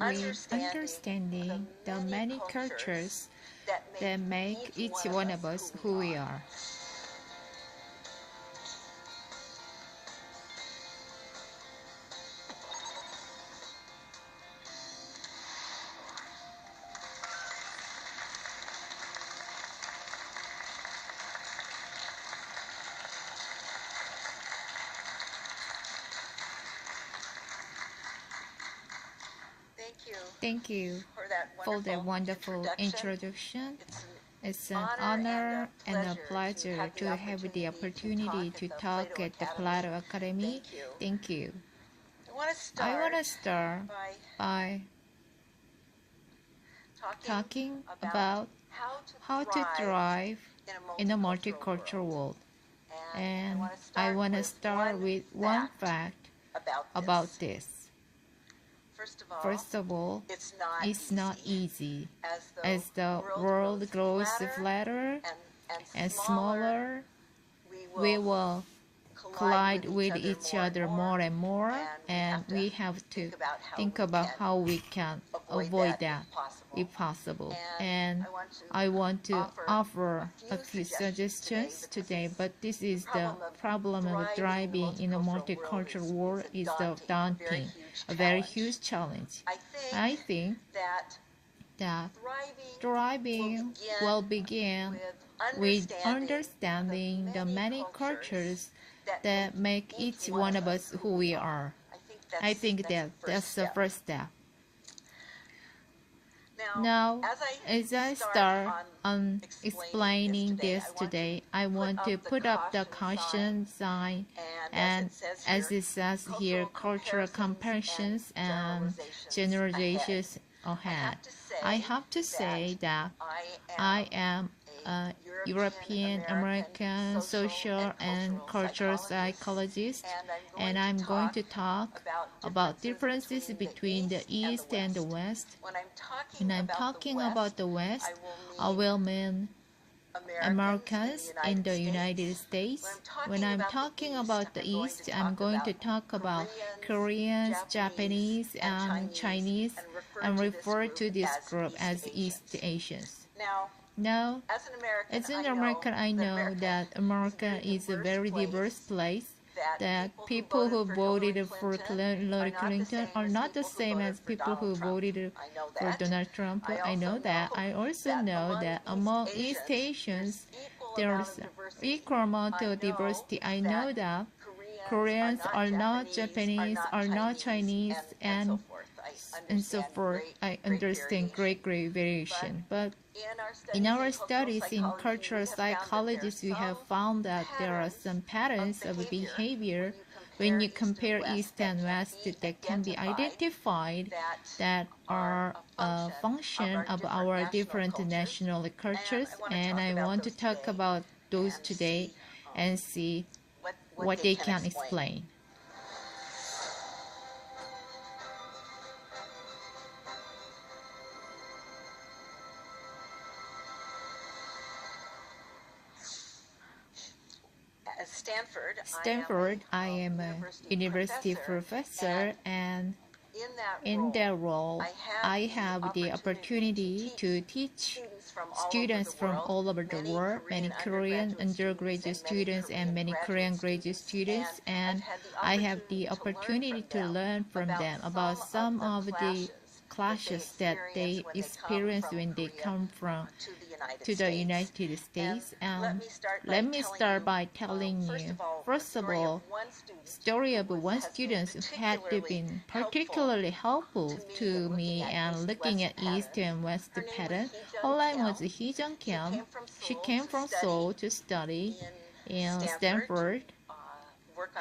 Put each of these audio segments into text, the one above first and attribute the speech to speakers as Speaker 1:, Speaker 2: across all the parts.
Speaker 1: With understanding the many cultures that make each one of us who we are. Thank you for that wonderful introduction. It's an honor and a pleasure to have the opportunity to talk at the Plato Academy. Thank you. I want to start by talking about how to thrive in a multicultural world. And I want to start with one fact about this. First of all, it's not easy. As the world grows flatter and smaller, we will collide with each other more and more, and we have to think about how we can avoid that if possible. And I want to offer a few suggestions today, but this is the problem of thriving in a multicultural world is the daunting, a very huge challenge. I think that thriving will begin with understanding the many cultures that make each one of us who we are. I think that's the first step. Now, as I start on explaining this today, I want to put up the caution sign, and as it says here, cultural comparisons and generalizations ahead. I have to say that I am a European American social and cultural psychologist, and I'm going to talk about differences between the East and the West. When I'm talking about the West, I will mean Americans in the United States. When I'm talking about the East, I'm going to talk about Koreans, Japanese, and Chinese, and refer to this group as East Asians. Now, as an American, I know that America is a very diverse place, that people who voted for Hillary Clinton are not the same as people who voted for Donald Trump. I know that. I also know that among East Asians, there's equal amount of diversity. I know that Koreans are not Japanese, are not Chinese, and so forth. I understand great variation. But in our studies in cultural psychology, we have found that there are some patterns of behavior when you compare East and West that can be identified that are a function of our different national cultures, and I want to talk about those today and see what they can explain. Stanford, I am a university professor, and in that role, I have the opportunity to teach students from all over the world, many Korean undergraduate students and many Korean graduate students, and I have the opportunity to learn from them about some of the clashes that they experience when they come to the United States. And let me start by telling you, first of all, story of one student who had been particularly helpful to me and looking at East and West pattern. Her name was Hee-jung Kim. She came from Seoul to study in Stanford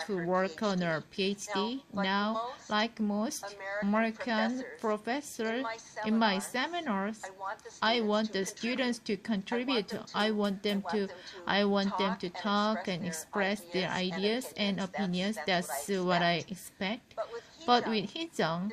Speaker 1: to work on her PhD. Now, like most American professors, in my seminars, I want the students to contribute. I want them to talk and express their ideas and opinions. That's what I expect. But with Hee-jung,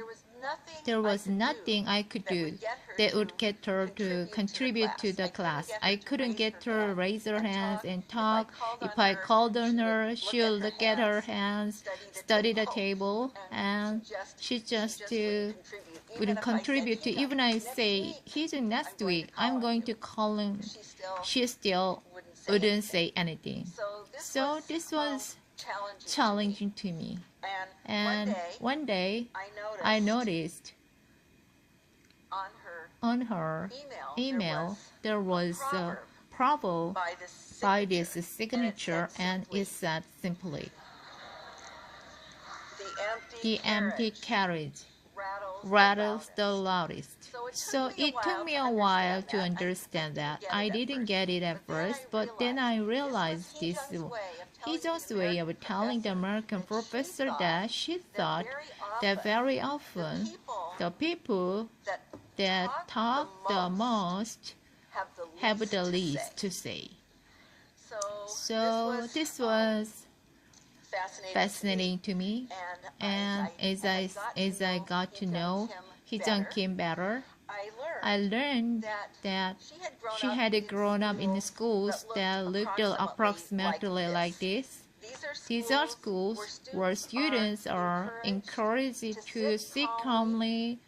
Speaker 1: There was nothing I could do that would get her to contribute to the class. I couldn't get her to raise her hands and talk. If I called on her, she would look at her hands, study the table, and she just wouldn't contribute to. Even I say, he's in next week, I'm going to call him. She still wouldn't say anything. So this was challenging to me. And one day, I noticed on her email there was a proverb by this signature, and it said simply, "The empty carriage rattles the loudest." So it took me a while to understand that. I didn't get it at first, but then I realized this Hee-jung's way of telling the American professor that she thought that very often the people that talk the most have the least to say. So this was fascinating to me, and as I got to know Hee-jung Kim better, I learned that she had grown up in schools that looked approximately like this. These are schools where students are encouraged to sit calmly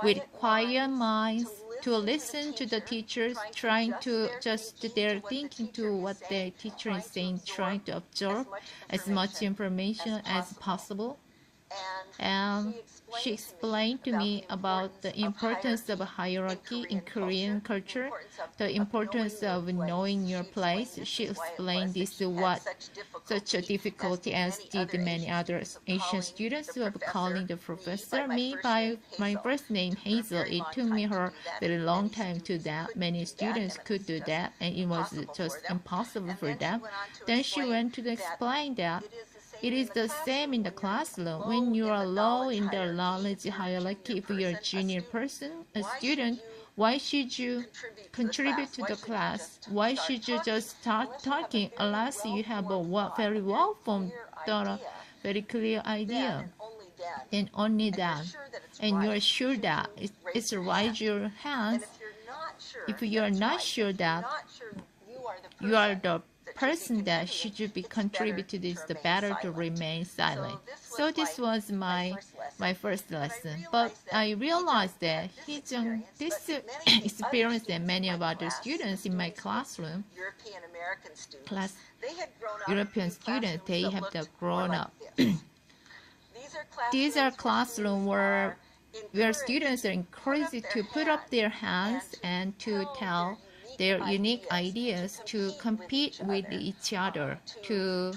Speaker 1: with quiet minds, to listen to the teachers, trying to adjust their thinking to what the teacher is saying, trying to absorb as much information as possible. And she explained to me about the importance of hierarchy in Korean culture, the importance of knowing your place. She explained this what such a difficulty as did many other Asian students of calling the professor me by my first name Hazel. It took me her very long time to that. Many students could do that, and it was just impossible for them. Then she went to explain that it is the same in the classroom. When you are low in the knowledge hierarchy, if you're a junior person, a student, why should you contribute to the class? Why should you just start talking unless you have a very well-formed thought, very clear idea? And only then, and you are sure that it's raise your hands. If you are not sure that you are the person that should be contribute to this, the better to remain silent. So this was my first lesson. But I realized that this experience that many of other students in my classroom, European students, they have grown up. These are classrooms where students are encouraged to put up their hands and to tell their unique ideas, to compete with each other, to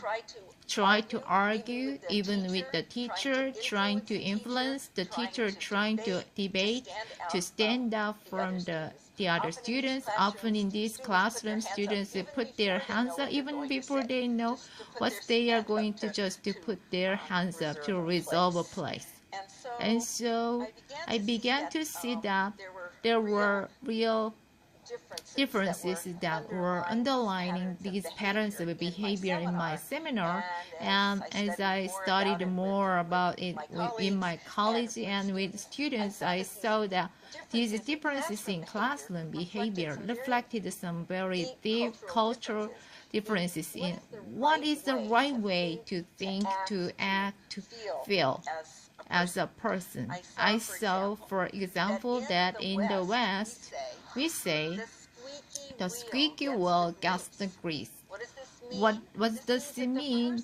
Speaker 1: try to argue even with the teacher, trying to influence the teacher, trying to debate, to stand up from the other students. Often in these classrooms, students put their hands up even before they know what they are going to just to put their hands up to resolve a place. And so I began to see that there were real differences that were underlining these patterns of behavior in my seminar, and as I studied more about it in my college and with students, I saw that these differences in classroom behavior reflected some very deep cultural differences in what is the right way to think, to act, to feel as a person. I saw, for example, that in the West, we say, the squeaky wheel gets the grease. What does it mean?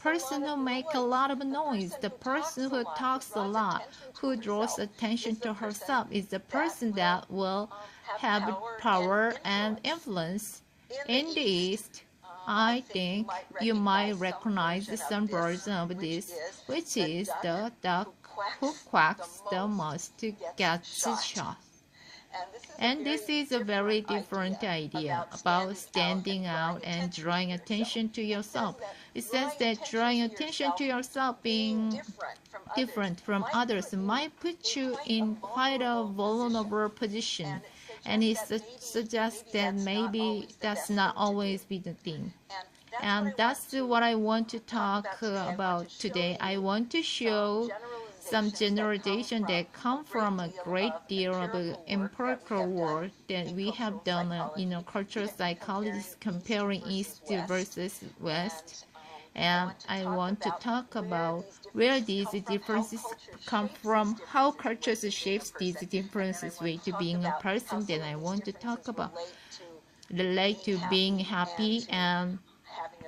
Speaker 1: Person who makes a lot of noise, the person who talks a lot, who draws attention to herself, is the person that will have power and influence. In the East, I think you might recognize some version of this, which is the duck who quacks the most gets shot. And this is a very different idea about standing out and drawing attention to yourself. It says that drawing attention to yourself, being different from others, might put you in quite a vulnerable position. And it suggests that maybe that's not always be the thing. And that's what I want to talk about today. I want to show some generalization that come from a great deal of empirical work that we have done in cultural psychology comparing East versus West. And I want to talk about where these differences come from, how cultures shapes these differences way to being a person. Then I want to talk about relate to being happy and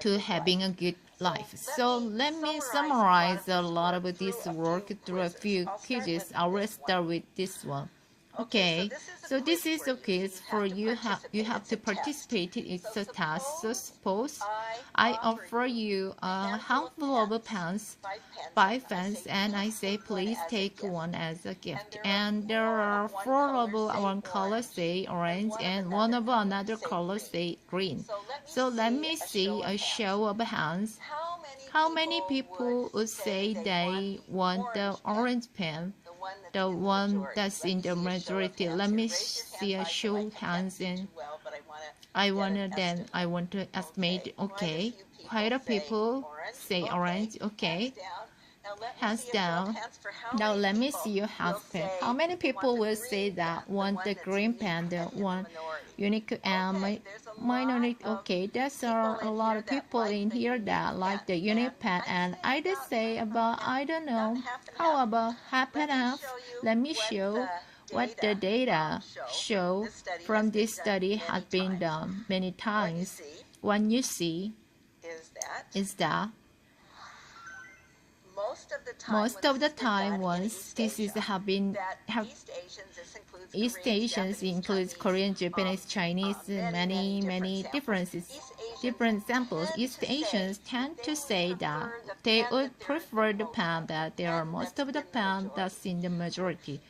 Speaker 1: to having a good life. So let me summarize a lot of this work through a few quizzes. I will start with this one. Okay, so this is a quiz for you. You have to participate. It's a task. So suppose I offer you a handful of pens, 5 pens, and I say please take one as a gift. And there are 4 of one color say orange and 1 of another color say green. So let me see a show of hands. How many people would say they want the orange pen? The one that's in the majority. Let me see a show hands, and I want to estimate. Okay, quite a people say orange. Okay, hands down. Now let me see your hands pen. How many people will say that want the green pen, the one unique and minority? Okay, there's a lot of people in here that like the unique pen, and I just say about, I don't know, how about half and half? Let me show what the data show from this study has been done many times. What you see is that most of the time, once this is East Asians includes Korean, Japanese, Chinese, many different examples. East Asians tend to say that they would prefer the pen that there are most of the pen that's in the majority.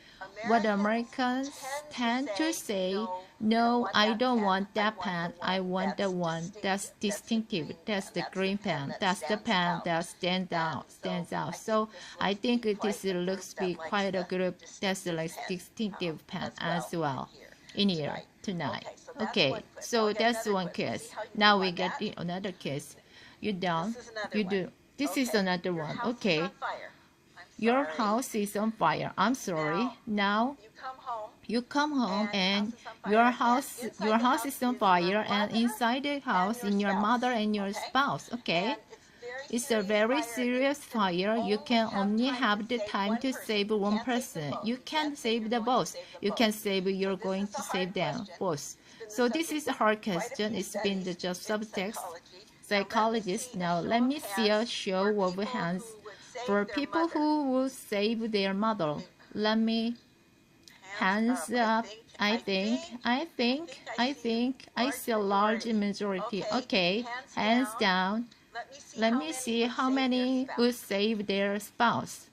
Speaker 1: What Americans tend to say, no, I don't want that pen. I want the one that's distinctive. That's the green pen. That's the pen that stands out. So I think this looks be quite a group that's like distinctive pen as well in here tonight. Okay, so that's one case. Now we get another case. You done? You do. This is another one. Okay. Your house is on fire. I'm sorry. Now you come home and your house is on fire, and inside the house in your mother and your spouse. Okay. It's a very serious fire. You can only have the time to save one person. You can't save the both. You can save, you're going to save them both. So this is a hard question. It's been the just subtext. Psychologist. Now let me see a show of hands for people who will save their mother. Let me hands up. I think I see a large majority. Okay, hands down. Let me see how many would save their spouse.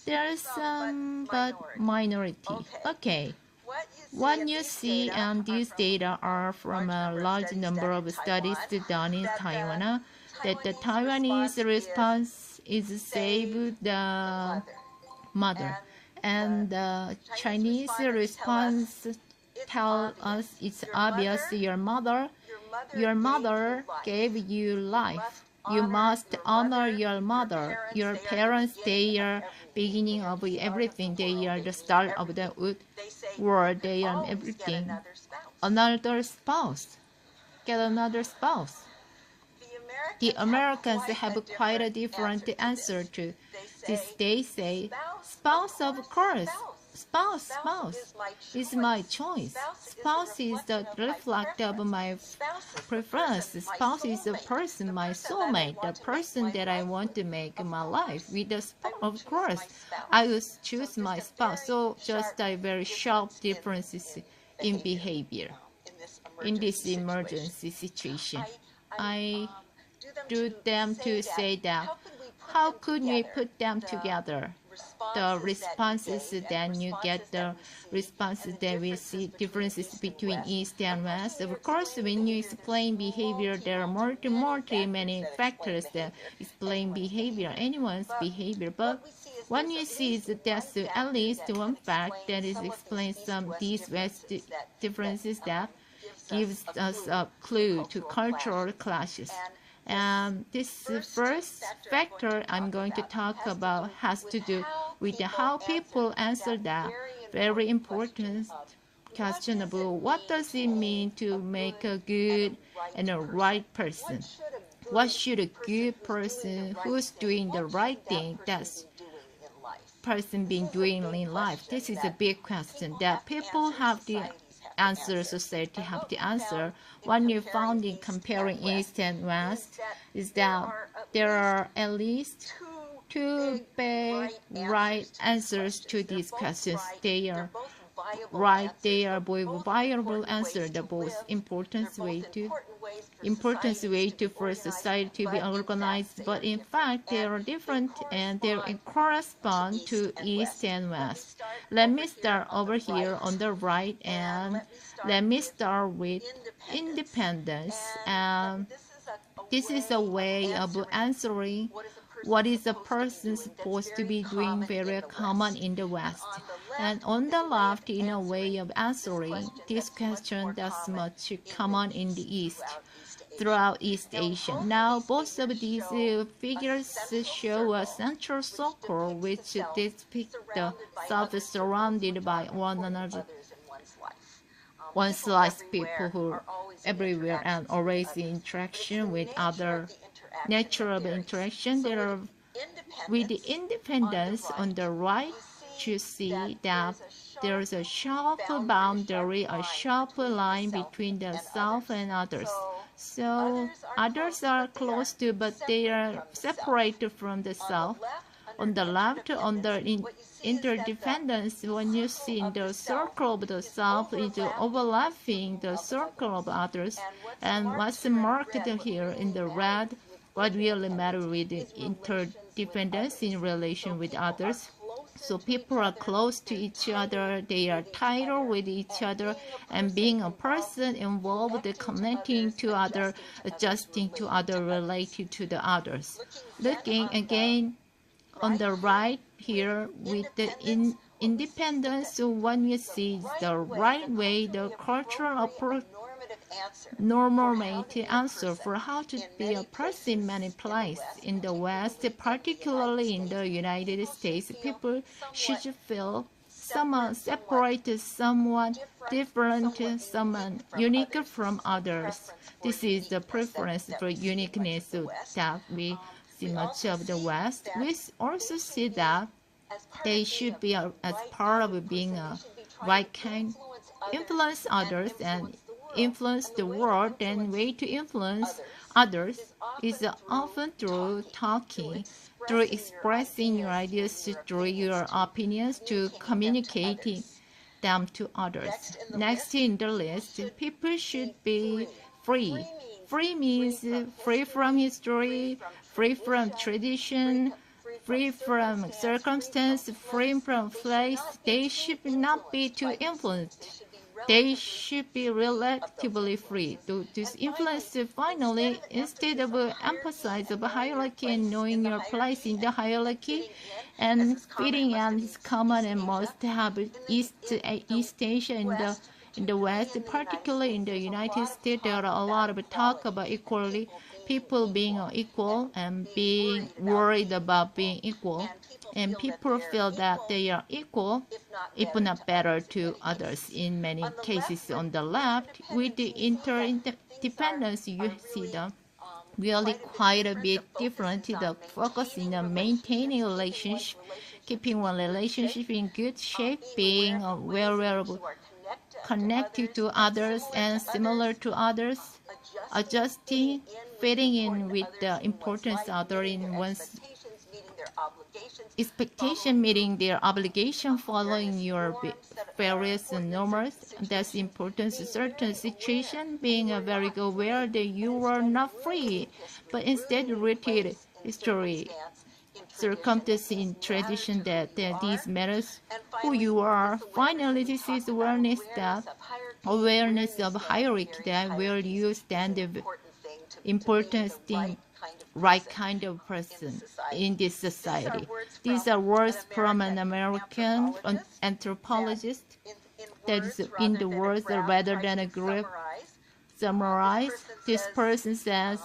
Speaker 1: There's some, but minority. Okay. What you see and these data are from a large number of studies done in Taiwan, that the Taiwanese response is save the mother, and the Chinese response tell us it's obvious. Your mother gave you life. You must honor your mother. Your parents, they are beginning of everything. They are the start of the world. They are everything. Another spouse. Get another spouse. The Americans have quite a different answer to this. They say, spouse, of course. Spouse is my choice. Spouse is the reflect of my preference. Spouse is the person, my soulmate, the person that I want to make my life with. Of course, I will choose my spouse. So just a very sharp differences in behavior in this emergency situation. I do them to say that how could we put them together? The responses, then you get the responses that we see differences between East and West. Of course, when you explain behavior, there are many factors that explain behavior, anyone's behavior. But what you see is that there's at least one fact that is explains some East-West differences that gives us a clue to cultural clashes. And this first factor I'm going to talk about has to do with how people answer that very important question about what does it mean to make a good and a right person. What should a good person who's doing the right thing, that's person been doing in life? This is a big question that people have to answer, society have to answer. One new found in comparing East and West is that there are at least two big right answers to these questions. They are right, they are both viable answers, the most important way to for society to be organized, but in fact they are different and they correspond to East and West. Let me start over here on the right, and let me start with independence. And this is a way of answering what is a person supposed to be doing, very common in the West. And on the left, in a way of answering this question that's much common in the East, throughout East Asia. Now, both of these figures show a central circle which depicts the self surrounded by one another. One's life, people who are everywhere and always in interaction with other natural interaction. There are, with the independence on the right, you see that there's a sharp boundary, a sharp line between the self and others. So others are close to, but they are separated from the self. On the left, on the interdependence, when you see in the circle of the self is overlapping the circle of others, and what's marked here in the red, what really matters with the interdependence in relation with others. So people are close to each other, they are tighter with each other, and being a person involved, connecting to others, adjusting to others, related to the others. Looking again on the right here with the independence, when you see the right way, the cultural approach, normative answer for how to be a person in many places. In the West, particularly in the United States, people should feel someone separated, someone different, someone unique from others. This is the preference for uniqueness that we see much of the West. We also see that they should be as part of being a right kind, influence others and influence the world. And way to influence others is often through talking, through expressing your ideas, through your opinions, to communicating them to others. Next in the list, people should be free. Free means free from history, free from tradition, free from circumstance, free from place. They should not be too influenced. They should be relatively free to influence. Finally, instead of emphasize of hierarchy and knowing your place in the hierarchy and fitting and is common and must have East Asia in the West, particularly in the United States, there are a lot of talk about equality, people being equal and being worried about being equal. And people feel that they are equal, if not better, to others in many cases. On the left, with the interdependence, you see the really quite a bit different. The focus in maintaining relationship, keeping one relationship in good shape, being well connected to others and similar to others, adjusting, fitting in with the importance other in one's expectation, meeting their obligation, following your various norms. That's important to certain situation, being very aware that you are not free, but instead rooted history, circumstance in tradition that these matters who you are. Finally, this is awareness of hierarchy, that where you stand, the important thing, right kind of person in this society. These are words from an American anthropologist that is in the words rather than a group summarize. This person says,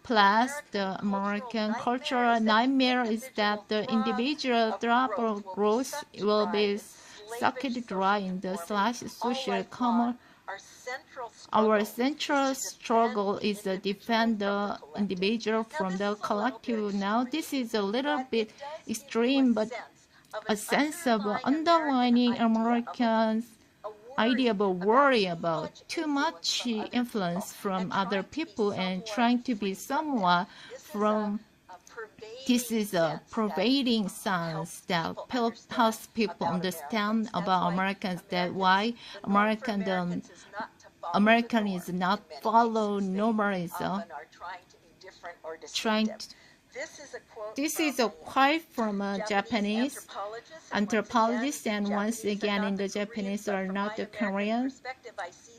Speaker 1: Plus, the American cultural nightmare is that the individual thrust of growth will be sucked dry in the social common. Our central struggle is to defend the individual from the collective. Now, this is a little bit extreme, but a sense of underlining Americans' idea of worry about too much influence from other people and trying to be somewhat from. This is a pervading sense that helps people understand about Americans, that why American is not follow normalism. This is a quote from a Japanese anthropologist, and once again in the Japanese or not the Korean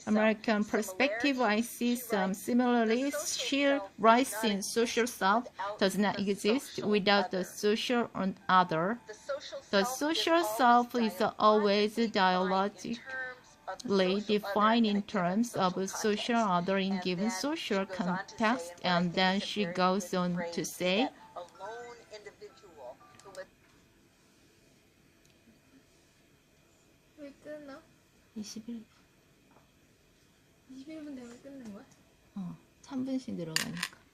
Speaker 1: American perspective, I see some similarly. Sheer rise in social self does not exist without the social other. The social self is always dialogically defined in terms of social other in given social context, and then she goes on to say,
Speaker 2: 왜 끊어?
Speaker 1: 21분
Speaker 2: 21분 되면 끊는 거야?
Speaker 1: 3분씩 늘어가니까.